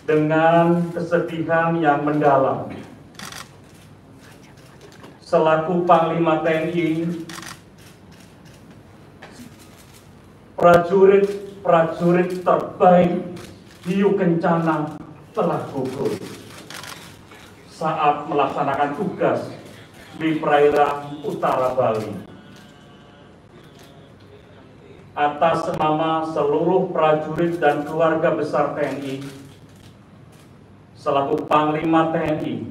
dengan kesedihan yang mendalam. Selaku Panglima TNI, prajurit-prajurit terbaik Hiu Kencana telah gugur saat melaksanakan tugas di perairan utara Bali. Atas nama seluruh prajurit dan keluarga besar TNI, selaku Panglima TNI,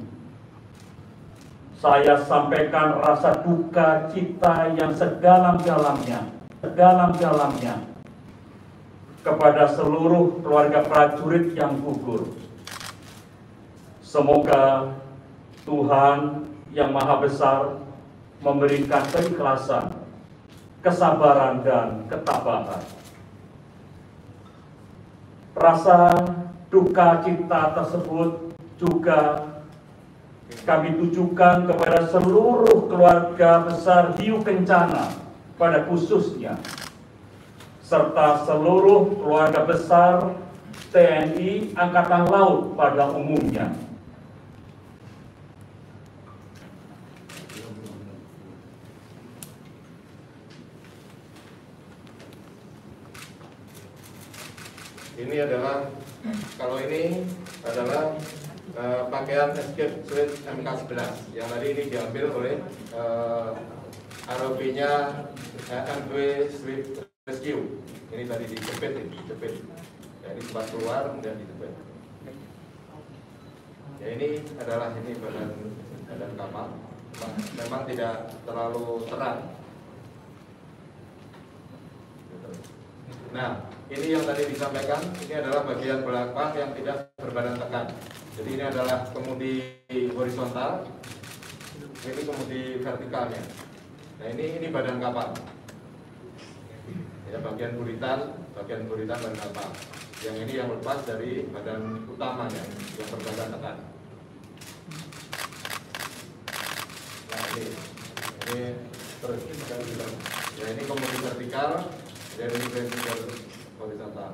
saya sampaikan rasa duka cita yang sedalam-dalamnya kepada seluruh keluarga prajurit yang gugur. Semoga Tuhan yang Maha Besar memberikan keikhlasan, kesabaran, dan ketabahan. Rasa duka cita tersebut juga kami tujukan kepada seluruh keluarga besar Hiu Kencana pada khususnya, serta seluruh keluarga besar TNI Angkatan Laut pada umumnya. Ini adalah, kalau ini adalah pakaian escape suite MK11 yang tadi ini diambil oleh ROV-nya MV Swift Rescue. Ini tadi dijepit. Ya, ini sempat keluar kemudian dijepit. Ya, ini adalah badan kapal. Memang tidak terlalu terang. Nah, ini yang tadi disampaikan, ini adalah bagian belakang yang tidak berbadan tekan. Jadi ini adalah kemudi horizontal, ini kemudi vertikalnya. Nah, ini badan kapal. Ya, bagian buritan badan kapal. Yang ini yang lepas dari badan utamanya yang berbadan tekan. Nah, ini terus ya, ini kemudi vertikal. Dan ini vertikal horizontal.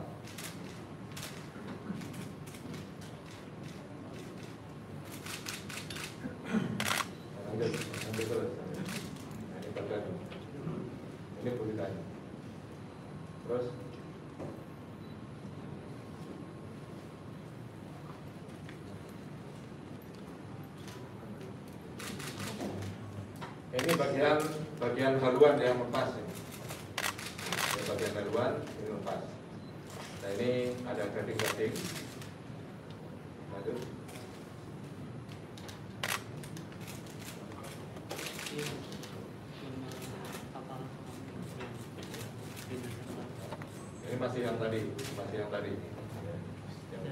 Lanjut terus. Nah, ini bagian. Ini buritannya. Terus ini bagian haluan yang lepas. Bagian haluan ini lepas. Nah, ini ada gading-gading. Lanjut. Ini masih yang tadi, yang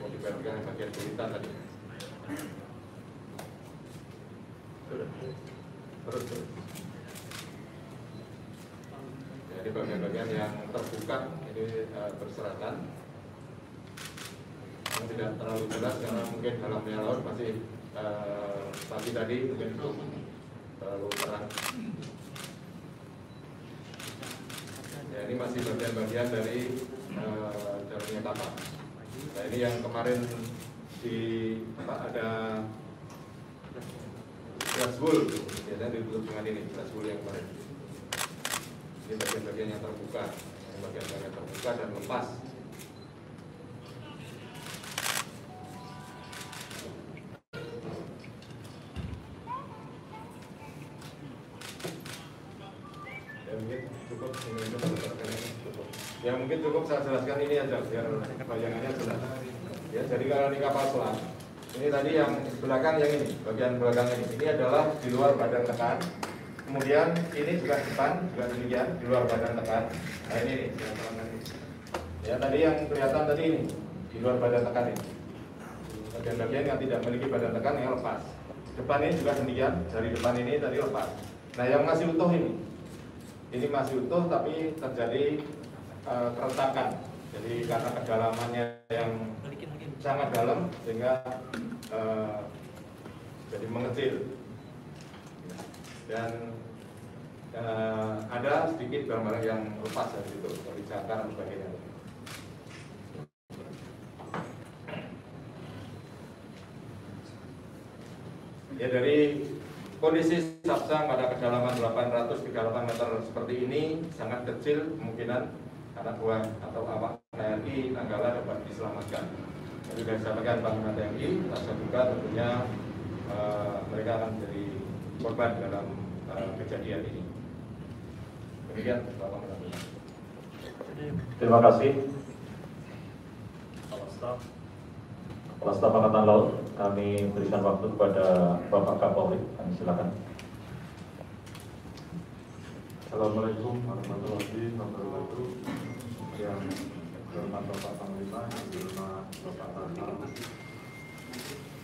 mau diperhatikan bagian buritan tadi. Terus. Jadi bagian-bagian yang terbuka ini berserakan, yang tidak terlalu jelas karena mungkin dalamnya laut masih pagi tadi mungkin belum terlalu terang. Ya, ini masih bagian-bagian dari dalamnya kapal. Nah, ini yang kemarin ada dashboard, biasanya ditutup dengan ini dashboard yang kemarin. Ini bagian-bagian yang terbuka, dan lepas. Ya mungkin cukup saya jelaskan ini aja biar bayangannya jelas. Ya, jadi kalau di kapal selam, ini tadi yang belakang yang ini, bagian belakang ini adalah di luar badan tekan. Kemudian ini juga depan, juga demikian di luar badan tekan. Nah, ini nih, ya tadi yang kelihatan tadi ini di luar badan tekan ini. Bagian-bagian yang tidak memiliki badan tekan yang lepas. Depan ini juga demikian, dari depan ini tadi lepas. Nah, yang masih utuh ini masih utuh tapi terjadi keretakan. Jadi karena kedalamannya yang sangat dalam sehingga jadi mengecil. Dan ada sedikit barang-barang yang lepas dari situ, seperti cakar dan sebagainya. Ya, dari kondisi Sapsang pada kedalaman 838 meter seperti ini sangat kecil kemungkinan anak buah atau awak TNI Nanggala dapat diselamatkan. Jadi sudah disampaikan Panglima TNI, rasa duka tentunya mereka akan menjadi korban dalam kejadian ini. Demikian, Pak Panglima. Terima kasih. Kepala Staf Angkatan Laut, kami berikan waktu kepada Bapak Kapolri. Kami silakan. Assalamualaikum warahmatullahi wabarakatuh. Yang berhormat Bapak Panglima, yang berhormat Bapak Kasal,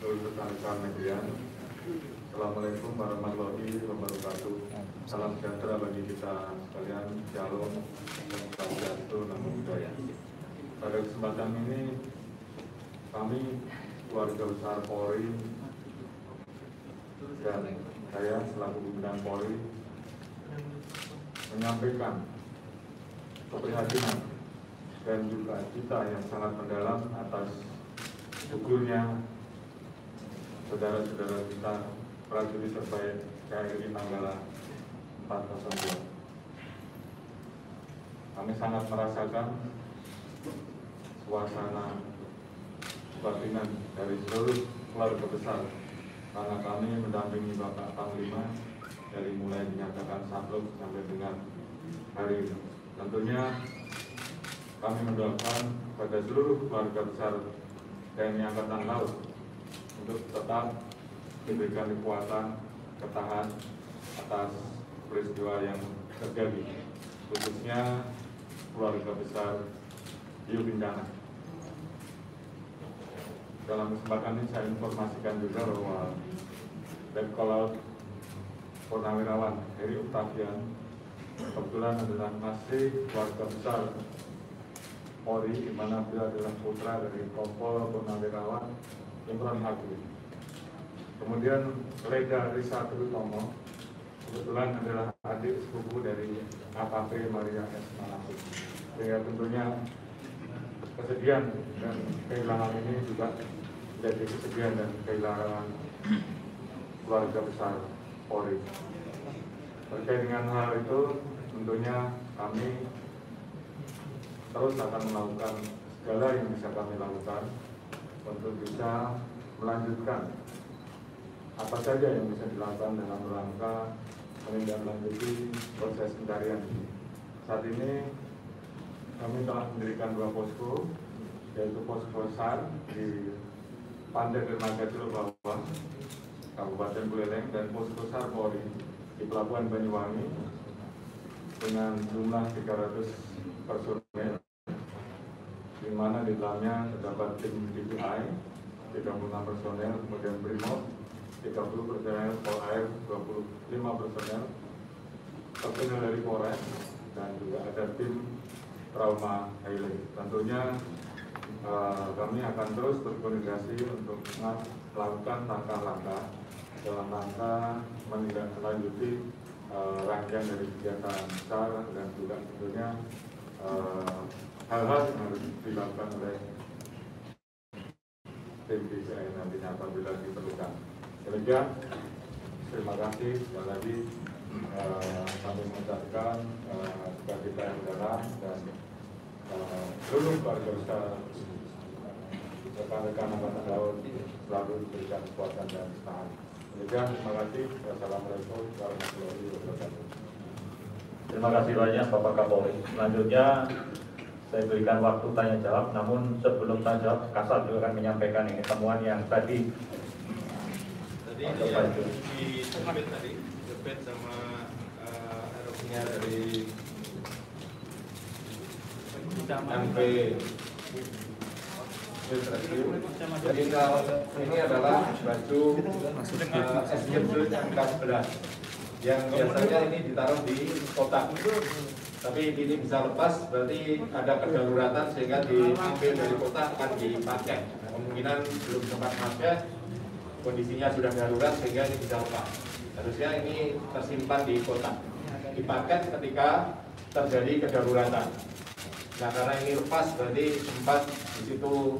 seluruh rekan-rekan media. Assalamualaikum warahmatullahi wabarakatuh. Salam sejahtera bagi kita sekalian. Shalom, Swastiastu, Namo Buddhaya. Pada kesempatan ini kami keluarga besar Polri dan saya selaku pimpinan Polri menyampaikan keprihatinan dan juga cita yang sangat mendalam atas gugurnya saudara-saudara kita prajurit terbaik KRI Nanggala 402. Kami sangat merasakan suasana kebatinan dari seluruh keluarga besar karena kami mendampingi Bapak Panglima dari mulai dinyatakan sakluk sampai dengan hari ini. Tentunya kami mendoakan kepada seluruh keluarga besar TNI Angkatan Laut untuk tetap diberikan kekuatan, ketahan atas peristiwa yang terjadi, khususnya keluarga besar Hiu Bencana. Dalam kesempatan ini saya informasikan juga bahwa Letkol Laut Purnawirawan Heri Octavian kebetulan adalah masih keluarga besar Polri, di mana beliau adalah putra dari Kompol Purnawirawan Imron Haqi. Kemudian Leda Risa Triutomo kebetulan adalah adik sepupu dari AKP Maria S. Manasik. Sehingga tentunya kesedihan dan kehilangan ini juga jadi kesedihan dan kehilangan keluarga besar Polri. Terkait dengan hal itu, tentunya kami terus akan melakukan segala yang bisa kami lakukan untuk bisa melanjutkan apa saja yang bisa dilakukan dalam rangka menindaklanjuti proses pencarian. Saat ini kami telah mendirikan 2 posko, yaitu posko SAR di Pantai Dermaga Celuk Bawah, Kabupaten Buleleng, dan posko SAR Polri di Pelabuhan Banyuwangi dengan jumlah 300 personel, di mana di dalamnya terdapat tim DPI 36 personel, kemudian Brimob 30 personel, Polair 25 personel dari Polres, dan juga ada tim trauma healing. Tentunya kami akan terus berkoordinasi untuk melakukan langkah-langkah dalam rangka menindaklanjuti rangkaian dari kegiatan besar dan juga tentunya hal-hal yang harus dilakukan oleh tim DPI nantinya apabila diperlukan. Demikian, terima kasih sekali lagi. Kami mengucapkan kepada kita yang dalam dan seluruh keluarga besar rekan-rekan Angkatan Laut selalu diberikan kekuatan dan ketahanan. Demikian, terima kasih. Wassalamualaikum warahmatullahi wabarakatuh. Terima kasih banyak Bapak Kapolri. Selanjutnya saya berikan waktu tanya jawab. Namun sebelum tanya jawab, Kasal juga akan menyampaikan ini temuan yang tadi di Jepit sama erupsinya dari MP. Jadi kalau ini adalah baju SG11 yang biasanya ini ditaruh di kotak, tapi ini bisa lepas, berarti ada kedaruratan sehingga diambil dari kotak akan dipakai. Kemungkinan belum sempat pakai, kondisinya sudah darurat sehingga ini bisa lepas. Harusnya ini tersimpan di kotak, dipakai ketika terjadi kedaruratan. Nah, karena ini lepas berarti sempat di situ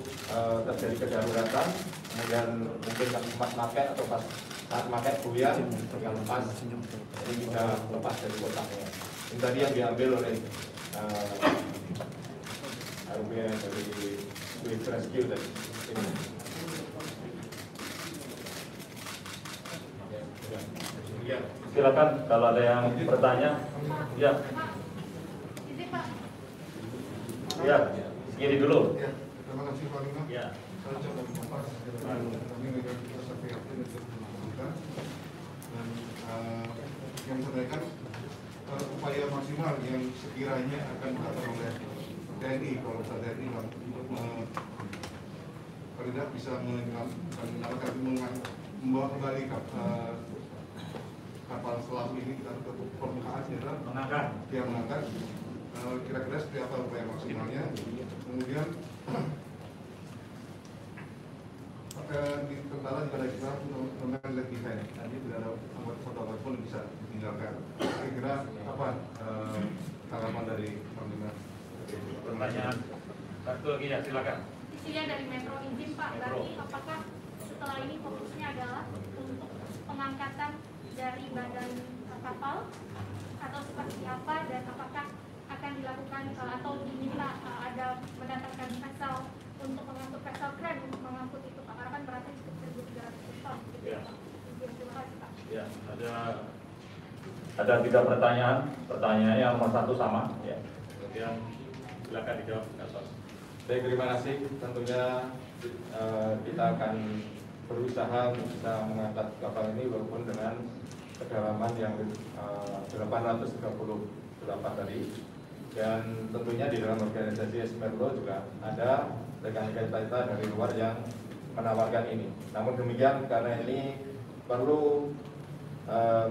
terjadi kedaruratan, kemudian mungkin sempat pakai atau pas saat pakai buyar dengan lepas, jadi bisa lepas dari kotaknya. Ini tadi yang diambil oleh RB dari Swift Rescue tadi. Ini. Ya. Silakan kalau ada yang bertanya. Ya. Ya, segini dulu. Ya, terima kasih Pak Lima. Ya. Saya coba Kompas kami juga kita sampai aktif untuk melakukan dan yang sampaikan upaya maksimal yang sekiranya akan dilakukan oleh TNI, kalau bisa TNI untuk paling tidak bisa menyalakan membawa kembali kapal selam ini kita ke permukaan, mengangkat. Kira-kira seperti apa upaya maksimalnya. Kemudian di tentara juga ada kita dengan leg defense. Tadi tidak ada anggota foto pun bisa ditinggalkan. Kira-kira apa tanggapan dari Panglima? Pertanyaan satu lagi ya, silakan. Isinya dari Metro izin Pak, berarti apakah setelah ini fokusnya adalah untuk pengangkatan dari badan kapal atau seperti apa, dan apakah akan dilakukan atau diminta ada mendatangkan vessel untuk mengangkut vessel kren untuk mengangkut itu Pak, karena kan beratnya cukup 1.300 ton. Ya. Terima kasih Pak. Ya, ada 3 pertanyaan. Pertanyaannya yang nomor 1 sama. Ya. Kemudian silakan dijawab. Baik, terima kasih. Tentunya kita akan berusaha bisa mengangkat kapal ini walaupun dengan kedalaman yang 838 tadi. Dan tentunya di dalam organisasi Esmerlo juga ada rekan-rekan kita dari luar yang menawarkan ini. Namun demikian, karena ini perlu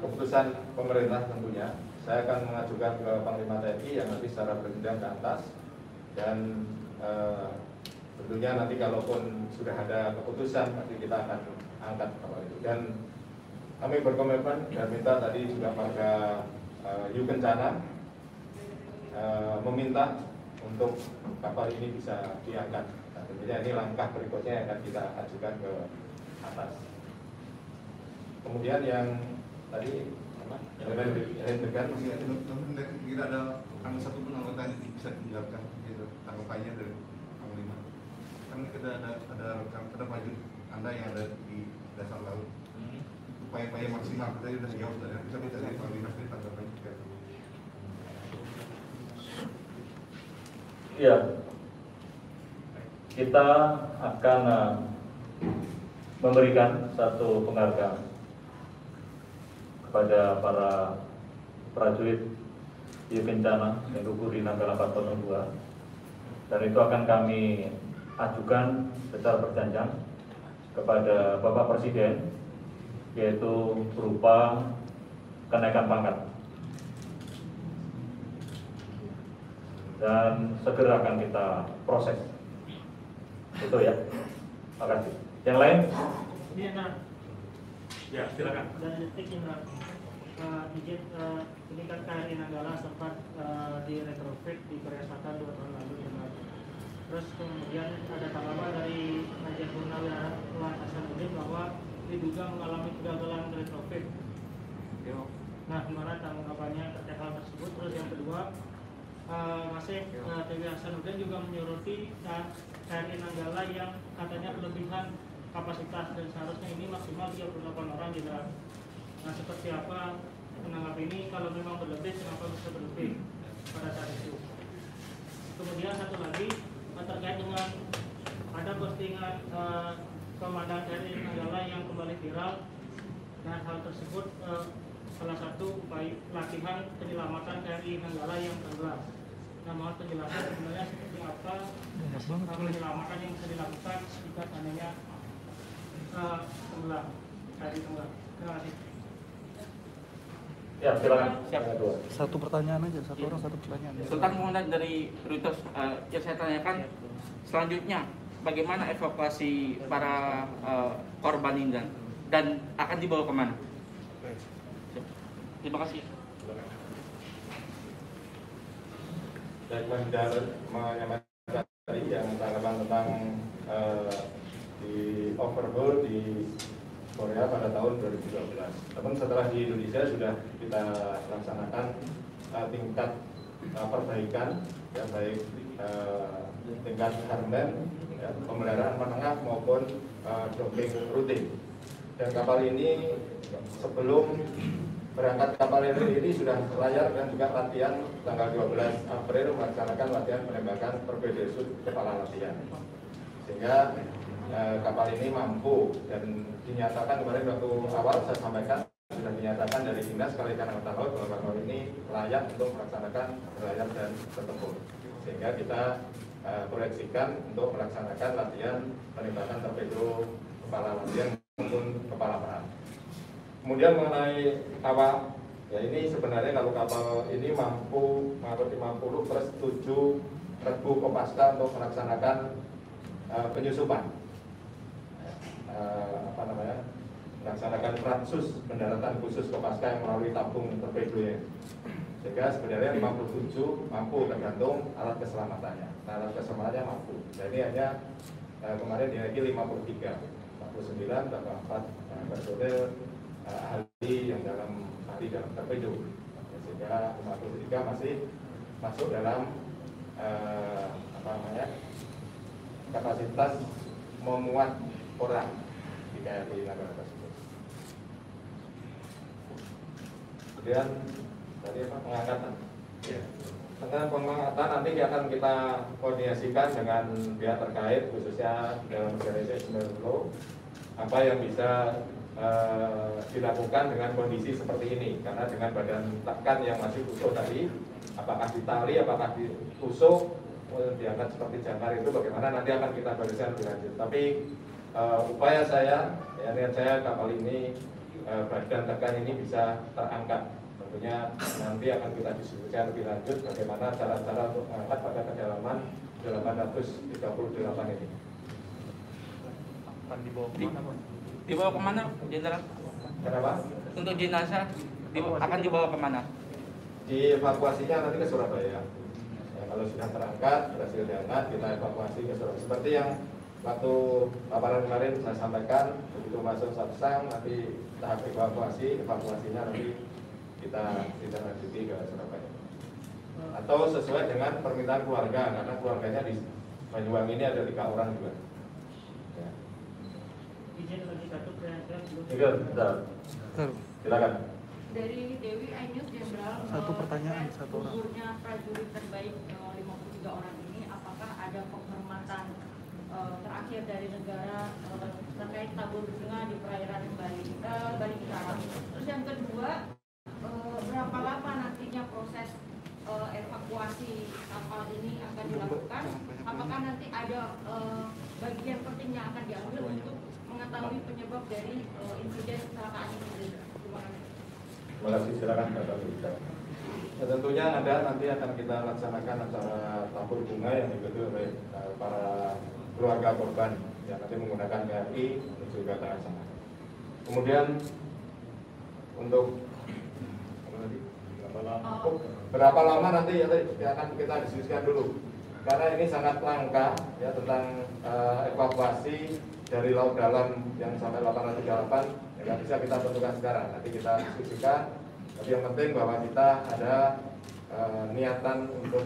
keputusan pemerintah tentunya, saya akan mengajukan ke Panglima TNI yang nanti secara berjenjang ke atas, dan tentunya nanti kalaupun sudah ada keputusan nanti kita akan angkat kapal itu. Dan kami berkomitmen dan minta tadi juga pada Yu Kencana meminta untuk kapal ini bisa diangkat. Nah, tentunya ini langkah berikutnya yang akan kita ajukan ke atas. Kemudian yang tadi Tidak ada satu pun anggota yang bisa ditinggalkan, gitu, tanggapannya dari Panglima. Kan kita ada maju Anda yang ada di dasar laut. Upaya-upaya maksimal kita sudah jauh dari bisa minta dari Panglima sendiri tanggapannya. Iya, kita akan memberikan satu penghargaan kepada para prajurit di bencana yang gugur di Nanggala 402, dan itu akan kami ajukan secara berjenjang kepada Bapak Presiden, yaitu berupa kenaikan pangkat. Dan segera akan kita proses. Itu ya. Terima kasih. Yang lain? Iya, nah. Ya, silakan. Dari detik Indra, izin ini kan KRI Nanggala sempat di retrofit di Korea Selatan 2 tahun lalu. Terus kemudian ada tanggapan dari Majen Purnawirawan Hasanuddin bahwa diduga mengalami kegagalan retrofit. Nah, gimana tanggapannya terkait hal tersebut? Terus yang kedua, masih TW Hasanuddin juga menyoroti KRI Nanggala yang katanya kelebihan kapasitas dan seharusnya ini maksimal 38 orang di dalam. Nah, seperti apa menanggapi ini? Kalau memang berlebih, kenapa bisa berlebih pada saat itu? Kemudian satu lagi terkait dengan ada postingan komandan KRI Nanggala yang kembali viral. Nah, hal tersebut salah satu upaya latihan penyelamatan KRI Nanggala yang tenggelam. Nah, mohon penjelasan sebenarnya seperti apa penyelamatan yang bisa dilakukan jika seandainya tenggelam, KRI tenggelam. Terima kasih. Ya, silakan. Siap. Satu pertanyaan aja, satu orang satu pertanyaan. Sultan Komandan dari Reuters, yang saya tanyakan selanjutnya, bagaimana evakuasi para korban ini dan akan dibawa kemana? Terima kasih. Menjar menyampaikan tadi yang tanggapan tentang di overhaul di Korea pada tahun 2012. Namun setelah di Indonesia sudah kita laksanakan tingkat perbaikan, ya, baik tingkat hardware, ya, pemeliharaan menengah maupun docking rutin. Dan kapal ini sebelum berangkat kapal ini sudah layar dan juga latihan tanggal 12 April melaksanakan latihan penembakan torpedo kepala latihan. Sehingga kapal ini mampu dan dinyatakan kemarin waktu awal saya sampaikan sudah dinyatakan dari Dinas Kelautan Angkatan Laut bahwa kapal ini layak untuk melaksanakan berlayar dan bertempur. Sehingga kita proyeksikan untuk melaksanakan latihan penembakan torpedo kepala latihan maupun kepala perang. Kemudian mengenai awak, ya ini sebenarnya kalau kapal ini mampu mengangkut 50 plus 7.000 kopaska untuk melaksanakan penyusupan, melaksanakan fransus pendaratan khusus kopaska yang melalui tabung torpedonya. Sehingga sebenarnya 57 mampu tergantung alat keselamatannya. Nah, alat keselamatannya mampu. Jadi hanya kemarin dinaiki 53, 49 tambah 4 personil ahli yang dalam torpedo, sehingga 53 masih masuk dalam kapasitas memuat orang di KRI Nanggala tersebut. Kemudian tadi pengangkatan. Ya. Tentang pengangkatan nanti akan kita koordinasikan dengan pihak terkait, khususnya dalam organisasi Semeru, apa yang bisa dilakukan dengan kondisi seperti ini. Karena dengan badan tekan yang masih utuh tadi, apakah ditali, apakah ditusuk, diangkat seperti jangkar itu bagaimana nanti akan kita barisan lebih lanjut. Tapi upaya saya, ya, niat saya kapal ini badan tekan ini bisa terangkat. Tentunya nanti akan kita diskusikan lebih lanjut bagaimana cara-cara untuk mengangkat pada kedalaman 838 ini. Akan dibawa kemana, Jenderal? Kenapa? Untuk jenazah akan dibawa kemana? Dievakuasinya nanti ke Surabaya. Ya, kalau sudah terangkat, berhasil diangkat, kita evakuasi ke Surabaya. Seperti yang waktu paparan kemarin saya sampaikan, begitu masuk Sapsang, nanti tahap evakuasinya nanti kita lanjuti ke Surabaya. Atau sesuai dengan permintaan keluarga, karena keluarganya di Banyuwangi ini ada 3 orang juga. Ya. Izin lagi satu pertanyaan belum. Silakan. Dari Dewi Ainus Jenderal, Satu pertanyaan, satu orang. gugurnya prajurit terbaik 53 orang ini, apakah ada penghormatan terakhir dari negara terkait tabur bunga di perairan Bali Utara? Terus yang kedua, berapa lama nantinya proses evakuasi kapal ini akan dilakukan? Apakah nanti ada bagian penting yang akan diambil untuk mengetahui penyebab dari insiden kecelakaan ini? Terima kasih. Terima kasih, silakan Bapak Bicara. Ya, tentunya ada nanti akan kita laksanakan acara tabur bunga yang diikuti oleh para keluarga korban yang nanti menggunakan KRI menuju ke tanah sana. Kemudian untuk berapa lama nanti ya akan kita diskusikan dulu, karena ini sangat langka ya tentang evakuasi dari laut dalam yang sampai 808 ya, nggak bisa kita tentukan sekarang, nanti kita diskusikan. Tapi yang penting bahwa kita ada niatan untuk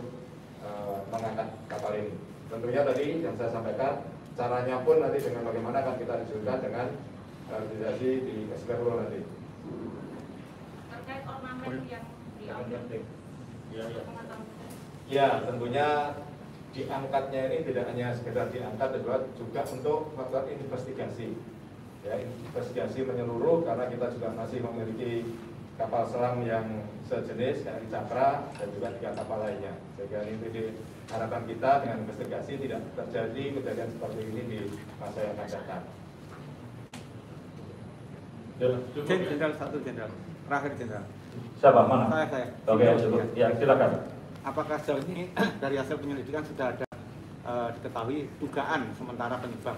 mengangkat kapal ini. Tentunya tadi yang saya sampaikan, caranya pun nanti dengan bagaimana akan kita diskusikan dengan organisasi di Semeru nanti. Terkait ornamen yang diambil, ya tentunya diangkatnya ini tidak hanya sekedar diangkat, juga untuk melakukan investigasi. Ya, investigasi menyeluruh karena kita juga masih memiliki kapal selam yang sejenis KRI Cakra dan juga 3 kapal lainnya. Sehingga ini diharapkan kita dengan investigasi tidak terjadi kejadian seperti ini di masa yang akan datang. Jenderal satu, Jenderal. Terakhir, Jenderal. Siapa? Mana? Saya. Oke, ya, silakan. Apakah sejauh ini dari hasil penyelidikan sudah ada diketahui dugaan sementara penyebab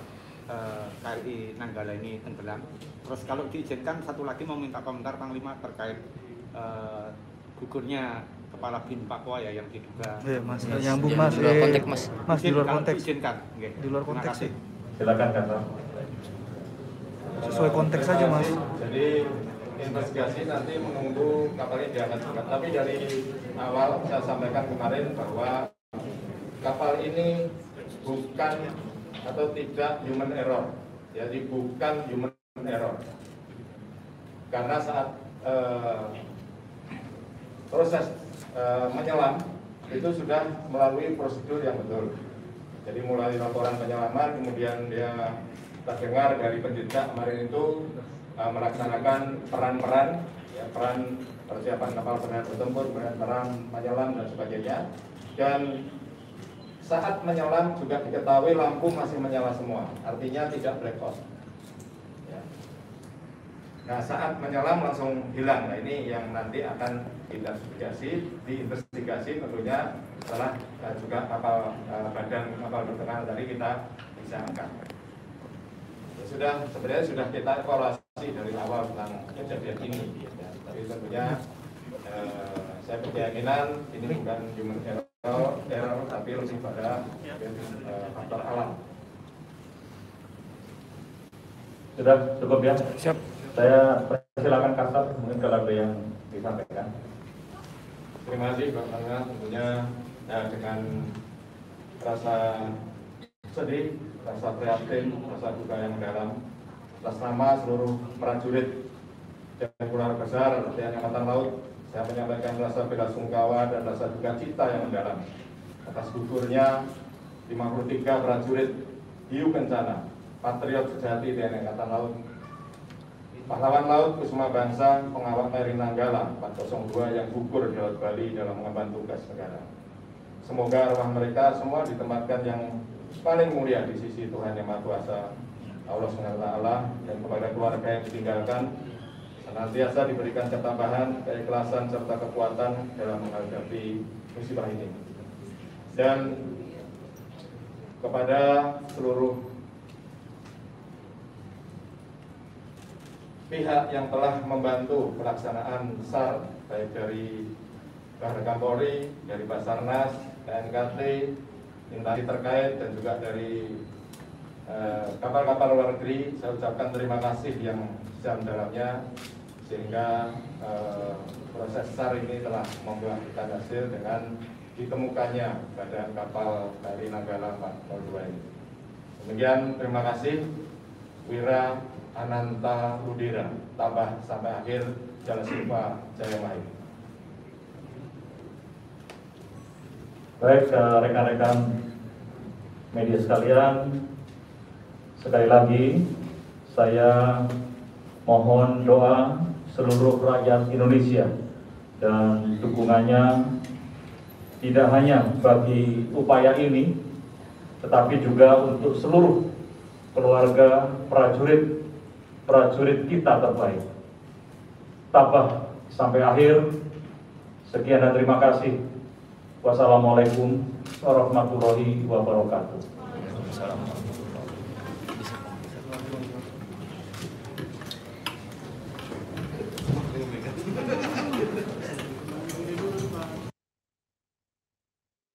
KRI Nanggala ini tenggelam? Terus kalau diizinkan satu lagi mau minta komentar Panglima terkait gugurnya Kepala BIN Papua ya yang diduga. Mas, nyambung Mas. Di luar konteks, Mas. Mas, di luar Kalau konteks. diizinkan. Oke. Di luar Terima konteks kasih. Silakan Kasal. Sesuai konteks saja Mas. Jadi investigasi nanti menunggu kapalnya diangkat juga. Tapi dari awal saya sampaikan kemarin bahwa kapal ini bukan atau tidak human error. Jadi bukan human error. Karena saat proses menyelam itu sudah melalui prosedur yang betul. Jadi mulai laporan penyelaman, kemudian dia terdengar dari penjejak kemarin itu melaksanakan peran-peran, ya, peran persiapan kapal bertempur, peran menyelam dan sebagainya. Dan saat menyelam juga diketahui lampu masih menyala semua, artinya tidak blackout. Ya. Nah, saat menyelam langsung hilang. Nah, ini yang nanti akan diinvestigasi tentunya setelah juga kapal badan kapal bertekanan tadi kita bisa angkat. Sebenarnya sudah kita evaluasi dari awal tentang kejadian ini, ya. Tapi tentunya saya berkeyakinan ini bukan human error tapi lebih pada faktor alam. Sudah cukup ya? Siap. Saya persilakan Kasal, mungkin kalau ada yang disampaikan. Terima kasih Pak Tangga, tentunya dengan rasa sedih, rasa prihatin, rasa duka yang mendalam atas nama seluruh prajurit dan keluarga besar TNI Angkatan Laut, saya menyampaikan rasa bela sungkawa dan rasa duka cita yang mendalam atas gugurnya 53 prajurit hiu kencana, patriot sejati TNI Angkatan Laut, pahlawan laut Kusuma Bangsa, pengawal Kri Nanggala 402 yang gugur di Laut Bali dalam mengemban tugas negara. Semoga arwah mereka semua ditempatkan yang paling mulia di sisi Tuhan Yang Maha Kuasa, Allah SWT, dan kepada keluarga yang ditinggalkan senantiasa diberikan ketabahan, keikhlasan serta kekuatan dalam menghadapi musibah ini. Dan kepada seluruh pihak yang telah membantu pelaksanaan SAR, baik dari Badan Polri, dari Basarnas, KNKT, instansi terkait, dan juga dari kapal-kapal luar negeri, saya ucapkan terima kasih yang sedalam-dalamnya, sehingga proses SAR ini telah membuahkan hasil dengan ditemukannya badan kapal Kri Nanggala 402 ini. Demikian, terima kasih. Wira Ananta Rudira, tambah sampai akhir Jalasilva Jayamahit. Baik, rekan-rekan media sekalian, sekali lagi saya mohon doa seluruh rakyat Indonesia dan dukungannya tidak hanya bagi upaya ini, tetapi juga untuk seluruh keluarga prajurit kita terbaik. Tabah sampai akhir. Sekian dan terima kasih. Wassalamualaikum warahmatullahi wabarakatuh.